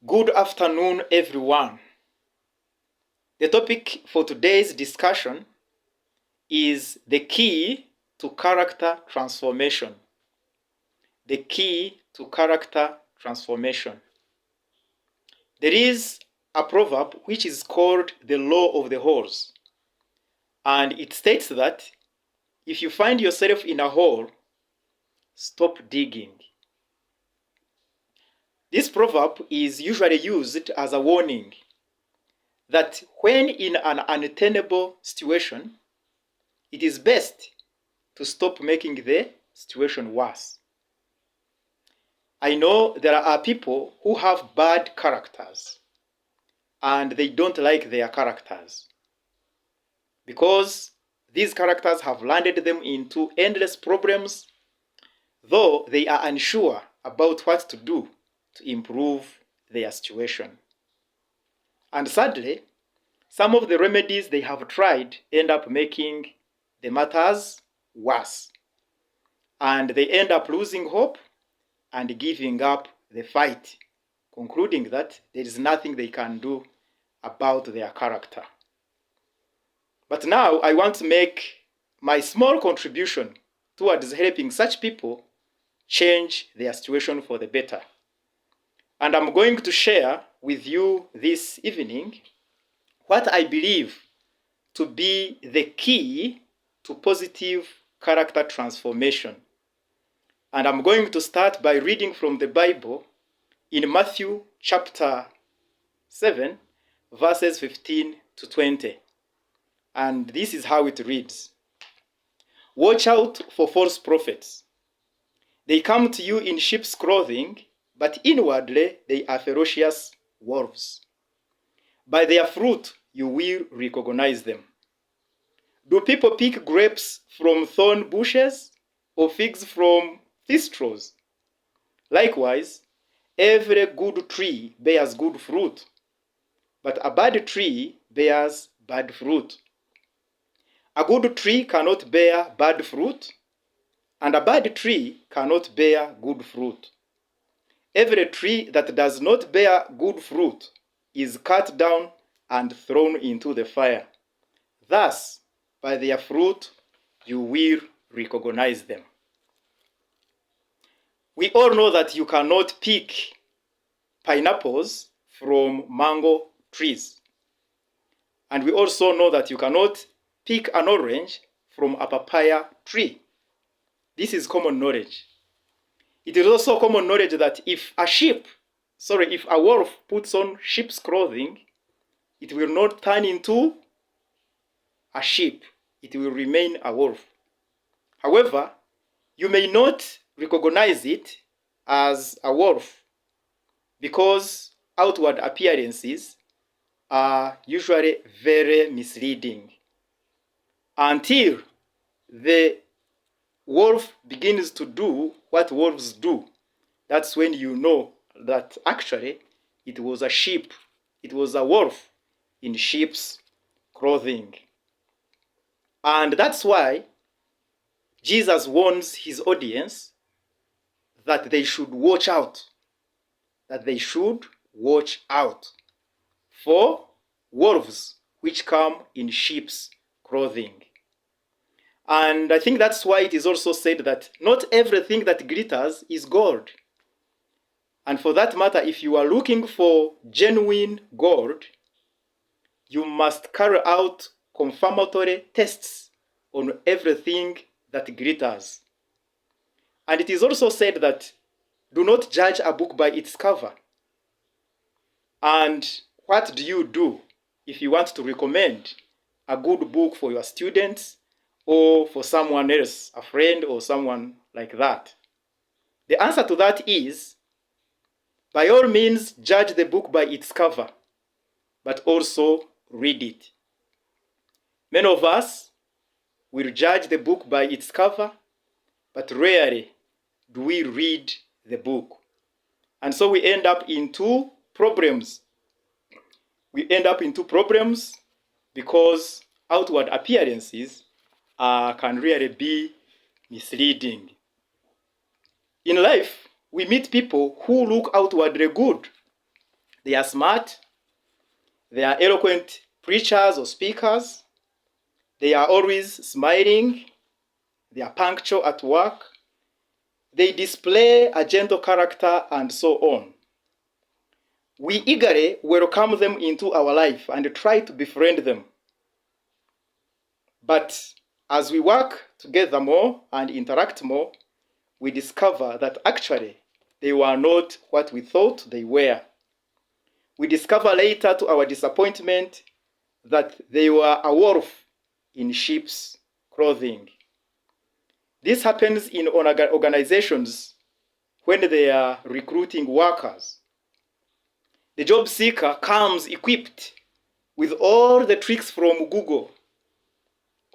Good afternoon, everyone. The topic for today's discussion is the key to character transformation. The key to character transformation. There is a proverb which is called the law of the horse, and it states that if you find yourself in a hole, stop digging. This proverb is usually used as a warning that when in an untenable situation, it is best to stop making the situation worse. I know there are people who have bad characters and they don't like their characters because these characters have landed them into endless problems, though they are unsure about what to do to improve their situation. And sadly, some of the remedies they have tried end up making the matters worse. And they end up losing hope and giving up the fight, concluding that there is nothing they can do about their character. But now I want to make my small contribution towards helping such people change their situation for the better. And I'm going to share with you this evening what I believe to be the key to positive character transformation. And I'm going to start by reading from the Bible in Matthew chapter 7, verses 15 to 20. And this is how it reads. Watch out for false prophets. They come to you in sheep's clothing, but inwardly they are ferocious wolves. By their fruit you will recognize them. Do people pick grapes from thorn bushes or figs from thistles? Likewise, every good tree bears good fruit, but a bad tree bears bad fruit. A good tree cannot bear bad fruit, and a bad tree cannot bear good fruit. Every tree that does not bear good fruit is cut down and thrown into the fire. Thus, by their fruit, you will recognize them. We all know that you cannot pick pineapples from mango trees. And we also know that you cannot pick an orange from a papaya tree. This is common knowledge. It is also common knowledge that if a wolf puts on sheep's clothing, it will not turn into a sheep. It will remain a wolf. However, you may not recognize it as a wolf because outward appearances are usually very misleading until the wolf begins to do what wolves do. That's when you know that actually it was a sheep. It was a wolf in sheep's clothing. And that's why Jesus warns his audience that they should watch out. That they should watch out for wolves which come in sheep's clothing. And I think that's why it is also said that not everything that glitters is gold. And for that matter, if you are looking for genuine gold, you must carry out confirmatory tests on everything that glitters. And it is also said that do not judge a book by its cover. And what do you do if you want to recommend a good book for your students or for someone else, a friend or someone like that? The answer to that is, by all means, judge the book by its cover, but also read it. Many of us will judge the book by its cover, but rarely do we read the book. And so we end up in two problems. We end up in two problems because outward appearances can really be misleading. In life, we meet people who look outwardly good, They are smart. They are eloquent preachers or speakers. They are always smiling. They are punctual at work. They display a gentle character and so on. We eagerly welcome them into our life and try to befriend them. But as we work together more and interact more, we discover that actually they were not what we thought they were. We discover later to our disappointment that they were a wolf in sheep's clothing. This happens in organizations when they are recruiting workers. The job seeker comes equipped with all the tricks from Google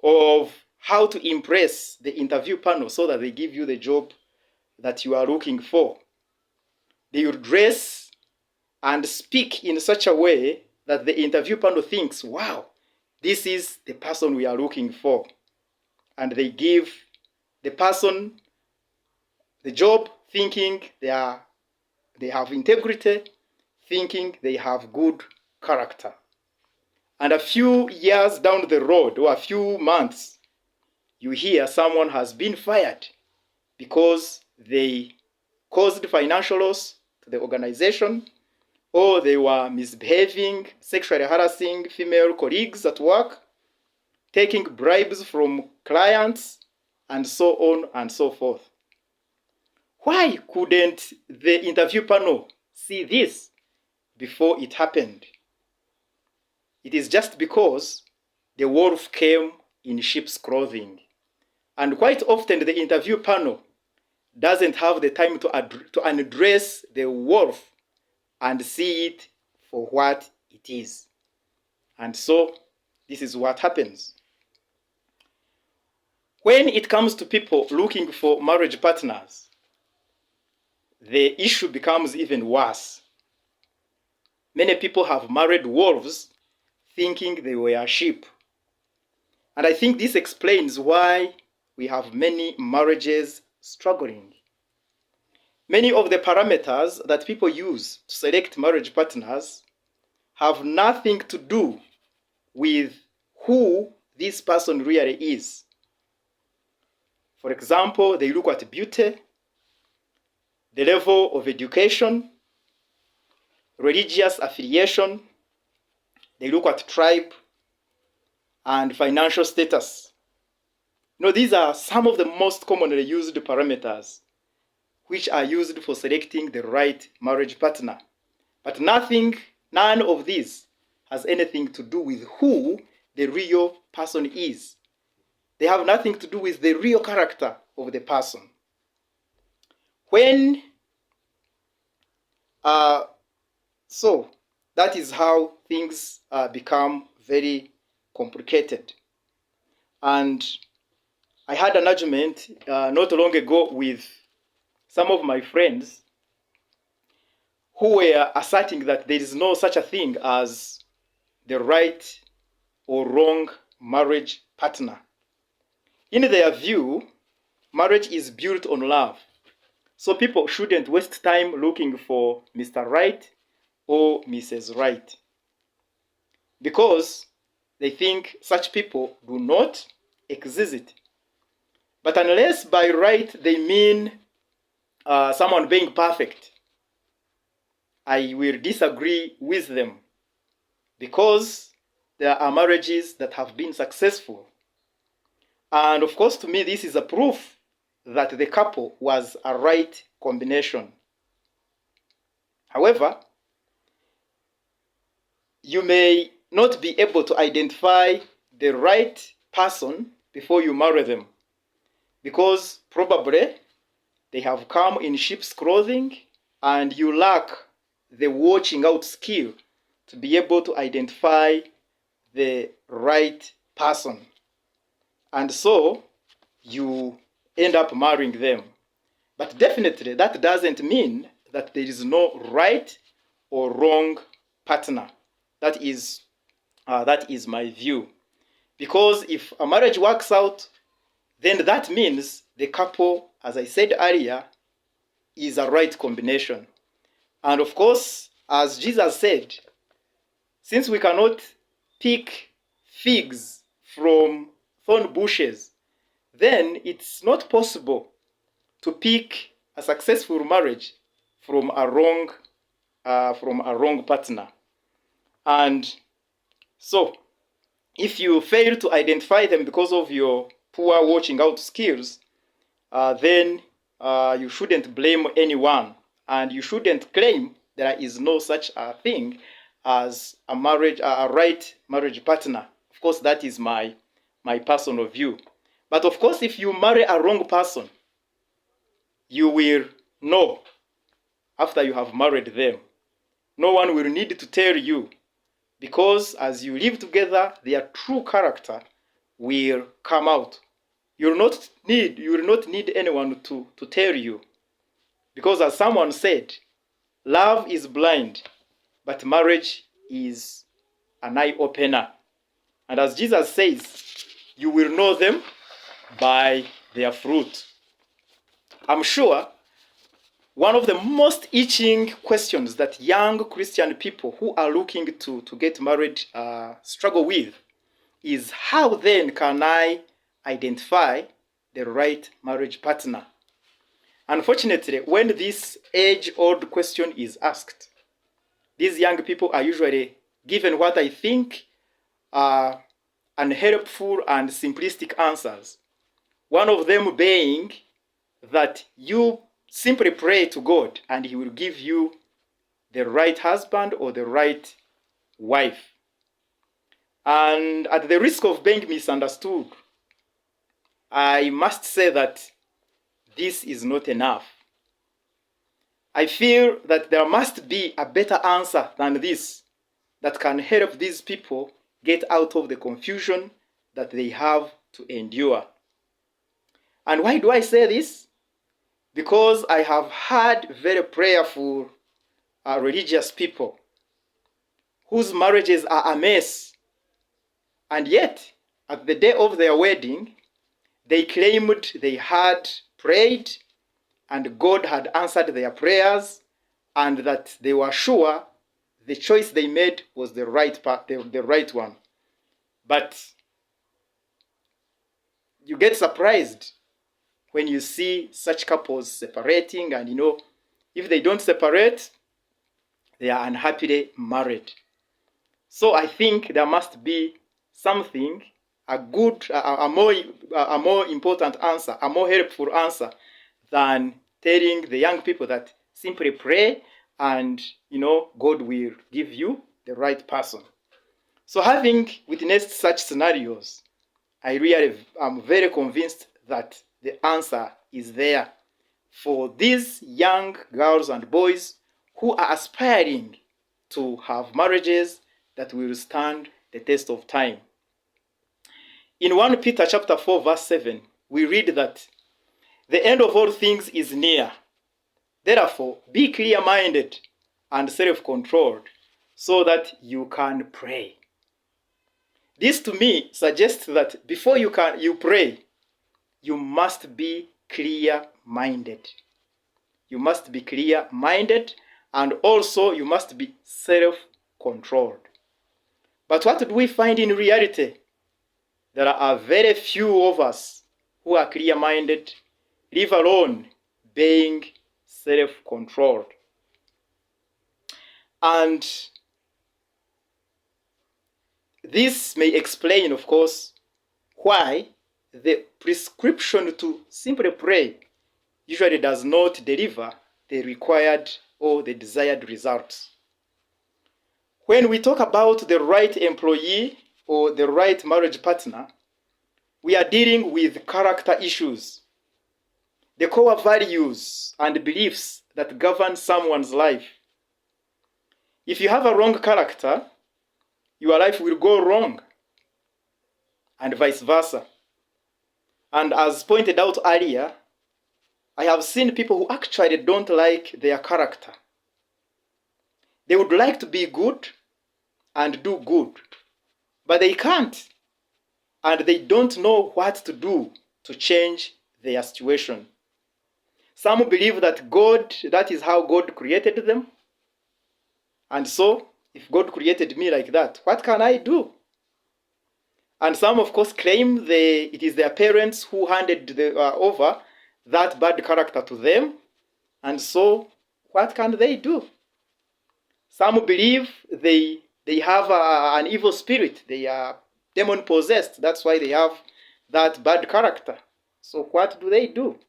of how to impress the interview panel so that they give you the job that you are looking for. They will dress and speak in such a way that the interview panel thinks, wow, this is the person we are looking for. And they give the person the job thinking they have integrity, thinking they have good character. And a few years down the road, or a few months, you hear someone has been fired because they caused financial loss to the organization, or they were misbehaving, sexually harassing female colleagues at work, taking bribes from clients, and so on and so forth. Why couldn't the interview panel see this before it happened? It is just because the wolf came in sheep's clothing. And quite often the interview panel doesn't have the time to address the wolf and see it for what it is. And so this is what happens. When it comes to people looking for marriage partners, the issue becomes even worse. Many people have married wolves thinking they were sheep. And I think this explains why we have many marriages struggling. Many of the parameters that people use to select marriage partners have nothing to do with who this person really is. For example, they look at beauty, the level of education, religious affiliation, they look at tribe, and financial status. These are some of the most commonly used parameters which are used for selecting the right marriage partner. But none of these has anything to do with who the real person is. They have nothing to do with the real character of the person. So that is how things become very complicated. And I had an argument not long ago with some of my friends who were asserting that there is no such a thing as the right or wrong marriage partner. In their view, marriage is built on love. So people shouldn't waste time looking for Mr. Right or Mrs. Right, because they think such people do not exist. But unless by right they mean someone being perfect, I will disagree with them, because there are marriages that have been successful. And of course, to me, this is a proof that the couple was a right combination. However, you may not be able to identify the right person before you marry them, because probably they have come in sheep's clothing and you lack the watching out skill to be able to identify the right person. And so you end up marrying them. But definitely that doesn't mean that there is no right or wrong partner. That is my view. Because if a marriage works out, then that means the couple, as I said earlier, is a right combination. And of course, as Jesus said, since we cannot pick figs from thorn bushes, then it's not possible to pick a successful marriage from a wrong partner. And so, if you fail to identify them because of your poor watching out skills, then you shouldn't blame anyone, and you shouldn't claim there is no such a thing as a right marriage partner. Of course, that is my personal view. But of course, if you marry a wrong person, you will know after you have married them. No one will need to tell you, because as you live together, their true character will come out. You will not need anyone to tell you. Because as someone said, love is blind, but marriage is an eye-opener. And as Jesus says, you will know them by their fruit. I'm sure one of the most itching questions that young Christian people who are looking to get married struggle with is, how then can I identify the right marriage partner? Unfortunately, when this age-old question is asked, these young people are usually given what I think are unhelpful and simplistic answers. One of them being that you simply pray to God and He will give you the right husband or the right wife. And at the risk of being misunderstood, I must say that this is not enough. I feel that there must be a better answer than this that can help these people get out of the confusion that they have to endure. And why do I say this? Because I have had very prayerful religious people whose marriages are a mess, and yet at the day of their wedding, they claimed they had prayed and God had answered their prayers, and that they were sure the choice they made was the right one. But you get surprised when you see such couples separating, and if they don't separate, they are unhappily married. So I think there must be something, a more important answer, a more helpful answer than telling the young people that simply pray and God will give you the right person. So having witnessed such scenarios, I really am very convinced that the answer is there for these young girls and boys who are aspiring to have marriages that will stand the test of time. In 1 Peter chapter 4, verse 7, we read that the end of all things is near. Therefore, be clear-minded and self-controlled so that you can pray. This to me suggests that before you pray, you must be clear-minded. You must be clear-minded, and also you must be self-controlled. But what do we find in reality? There are very few of us who are clear-minded, leave alone being self-controlled. And this may explain, of course, why the prescription to simply pray usually does not deliver the required or the desired results. When we talk about the right employee or the right marriage partner, we are dealing with character issues, the core values and beliefs that govern someone's life. If you have a wrong character, your life will go wrong, and vice versa. And as pointed out earlier, I have seen people who actually don't like their character. They would like to be good and do good, but they can't, and they don't know what to do to change their situation. Some believe that that is how God created them, And so, if God created me like that, what can I do? And some, of course, claim it is their parents who handed over that bad character to them. And so, what can they do? Some believe they have an evil spirit. They are demon possessed. That's why they have that bad character. So what do they do?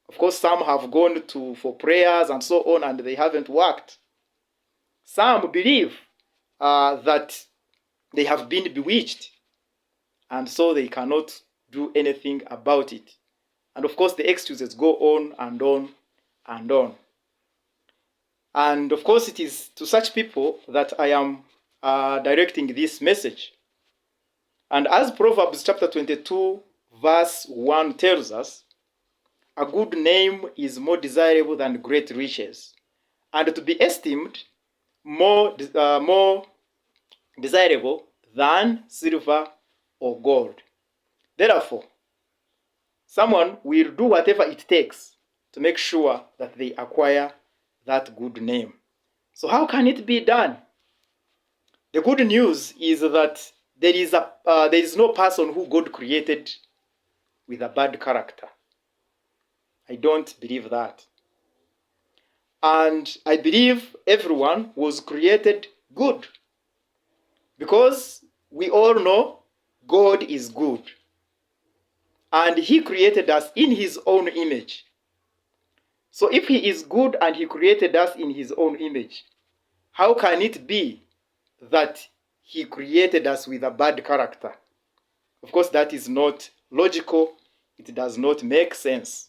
Of course, some have gone for prayers and so on, and they haven't worked. Some believe that they have been bewitched, and so they cannot do anything about it. And of course, the excuses go on and on and on. And of course, it is to such people that I am directing this message. And as Proverbs chapter 22, verse 1 tells us, a good name is more desirable than great riches, and to be esteemed more desirable than silver or gold. Therefore, someone will do whatever it takes to make sure that they acquire that good name. So how can it be done? The good news is that there is no person who God created with a bad character. I don't believe that. And I believe everyone was created good, because we all know God is good. And He created us in His own image. So if He is good and He created us in His own image, how can it be that He created us with a bad character? Of course, that is not logical. It does not make sense.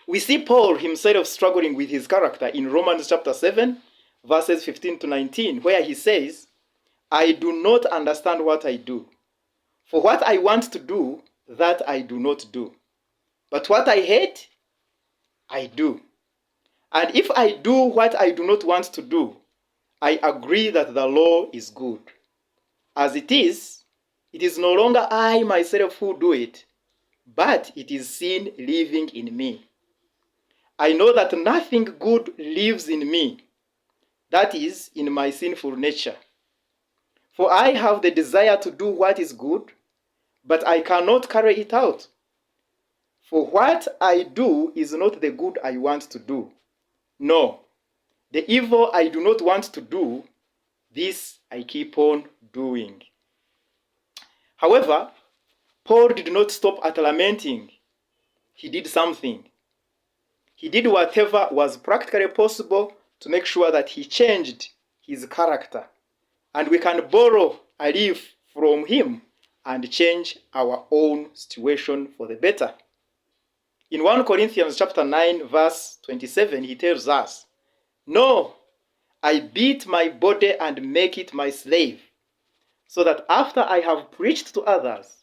We see Paul himself struggling with his character in Romans chapter 7, verses 15 to 19, where he says, I do not understand what I do. For what I want to do, that I do not do. But what I hate, I do. And if I do what I do not want to do, I agree that the law is good. As it is no longer I myself who do it, but it is sin living in me. I know that nothing good lives in me, that is, in my sinful nature. For I have the desire to do what is good, but I cannot carry it out. For what I do is not the good I want to do. No, the evil I do not want to do, this I keep on doing. However, Paul did not stop at lamenting. He did something. He did whatever was practically possible to make sure that he changed his character. And we can borrow a leaf from him and change our own situation for the better. In 1 Corinthians chapter 9, verse 27, he tells us, no, I beat my body and make it my slave, so that after I have preached to others,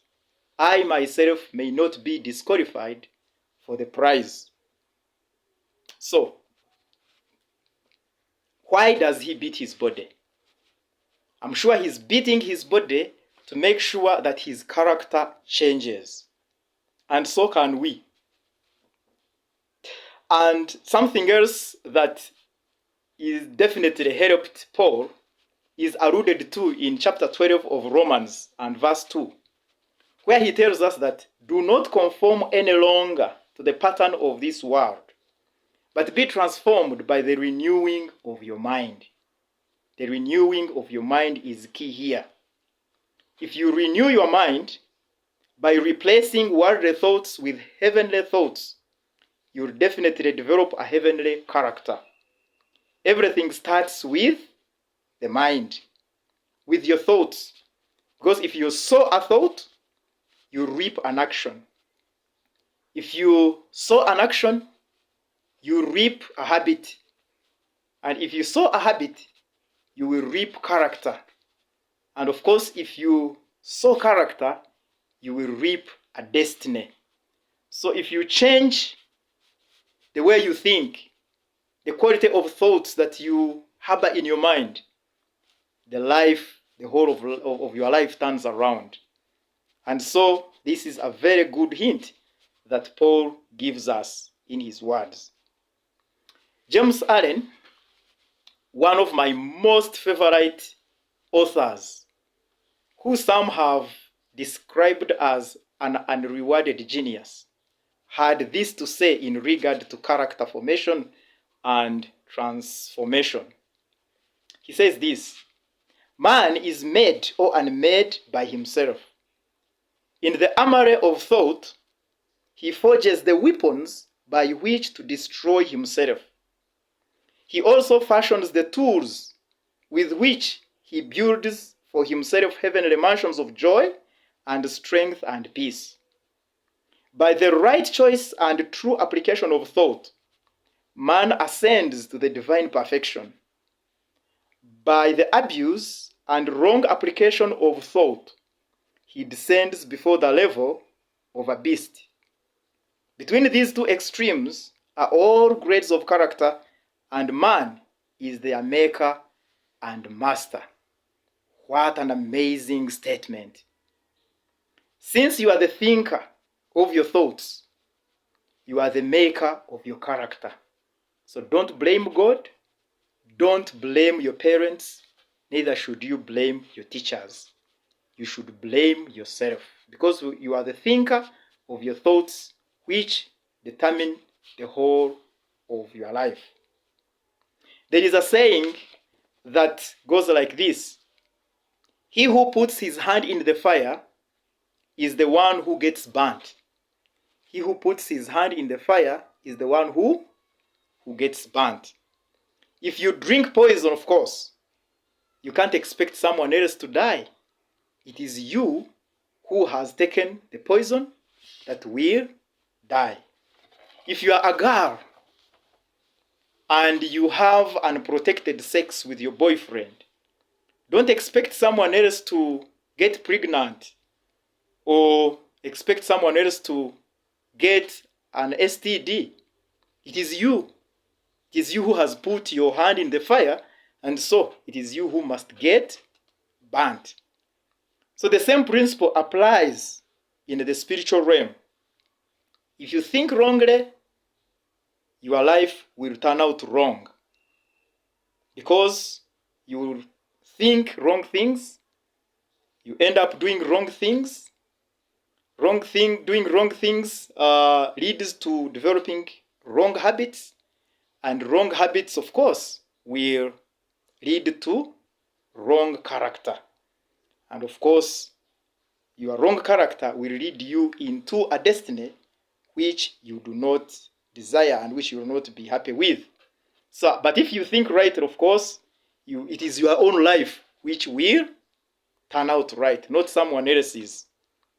I myself may not be disqualified for the prize. So, why does he beat his body? I'm sure he's beating his body to make sure that his character changes. And so can we. And something else that is definitely helped Paul is alluded to in chapter 12 of Romans and verse 2, where he tells us that do not conform any longer to the pattern of this world, but be transformed by the renewing of your mind. The renewing of your mind is key here. If you renew your mind by replacing worldly thoughts with heavenly thoughts, you'll definitely develop a heavenly character. Everything starts with the mind, with your thoughts. Because if you sow a thought, you reap an action. If you sow an action, you reap a habit. And if you sow a habit, you will reap character. And of course, if you sow character, you will reap a destiny. So if you change the way you think, the quality of thoughts that you harbor in your mind, the whole of your life turns around. And so this is a very good hint that Paul gives us in his words. James Allen one of my most favorite authors, who some have described as an unrewarded genius, had this to say in regard to character formation and transformation. He says this: man is made or unmade by himself. In the armory of thought, he forges the weapons by which to destroy himself. He also fashions the tools with which he builds for himself heavenly mansions of joy and strength and peace. By the right choice and true application of thought, man ascends to the divine perfection. By the abuse and wrong application of thought, he descends before the level of a beast. Between these two extremes are all grades of character, and man is their maker and master. What an amazing statement. Since you are the thinker of your thoughts, you are the maker of your character. So don't blame God, don't blame your parents, neither should you blame your teachers. You should blame yourself, because you are the thinker of your thoughts, which determine the whole of your life. There is a saying that goes like this: he who puts his hand in the fire is the one who gets burnt. He who puts his hand in the fire is the one who gets burnt. If you drink poison, of course, you can't expect someone else to die. It is you who has taken the poison that will die. If you are a girl and you have unprotected sex with your boyfriend, don't expect someone else to get pregnant or expect someone else to get an STD. It is you. It is you who has put your hand in the fire, and so it is you who must get burnt. So the same principle applies in the spiritual realm. If you think wrongly, your life will turn out wrong, because you will think wrong things, you end up doing wrong things. Doing wrong things leads to developing wrong habits, and wrong habits, of course, will lead to wrong character. And of course, your wrong character will lead you into a destiny which you do not desire and which you will not be happy with. So, but if you think right, of course, it is your own life which will turn out right, not someone else's.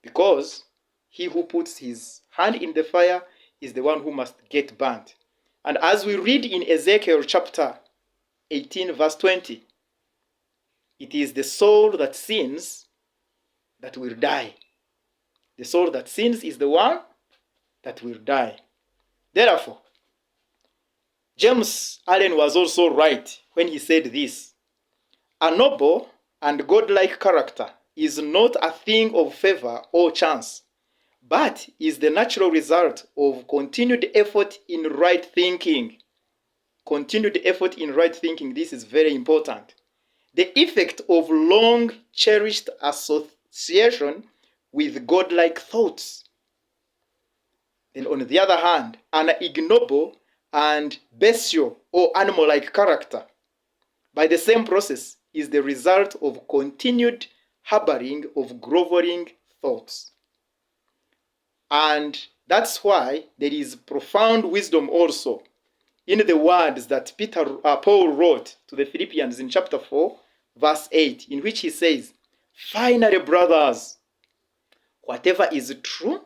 Because he who puts his hand in the fire is the one who must get burnt. And as we read in Ezekiel chapter 18, verse 20, it is the soul that sins that will die. The soul that sins is the one that will die. Therefore, James Allen was also right when he said this: a noble and godlike character is not a thing of favor or chance, but is the natural result of continued effort in right thinking. Continued effort in right thinking, this is very important. The effect of long cherished association with godlike thoughts. Then on the other hand, an ignoble and bestial or animal-like character, by the same process, is the result of continued harboring of groveling thoughts. And that's why there is profound wisdom also in the words that Paul wrote to the Philippians in chapter 4, verse 8, in which he says, "Finally, brothers, whatever is true,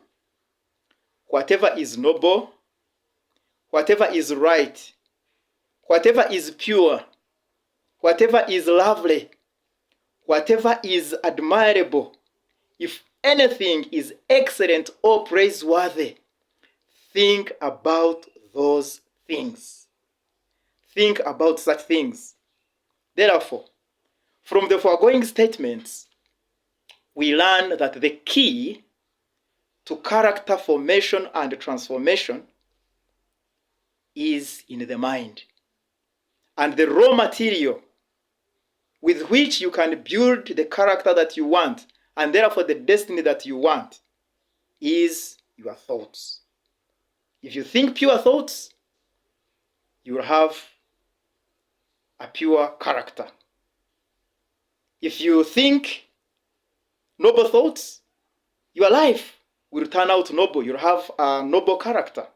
whatever is noble, whatever is right, whatever is pure, whatever is lovely, whatever is admirable, if anything is excellent or praiseworthy, think about those things." Think about such things. Therefore, from the foregoing statements, we learn that the key to character formation and transformation is in the mind. and the raw material with which you can build the character that you want, and therefore the destiny that you want, is your thoughts. If you think pure thoughts, you will have a pure character. If you think noble thoughts, your life will turn out noble. You'll have a noble character.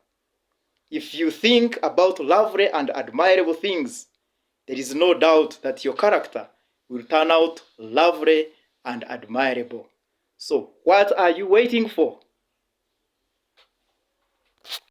If you think about lovely and admirable things, there is no doubt that your character will turn out lovely and admirable. So, what are you waiting for?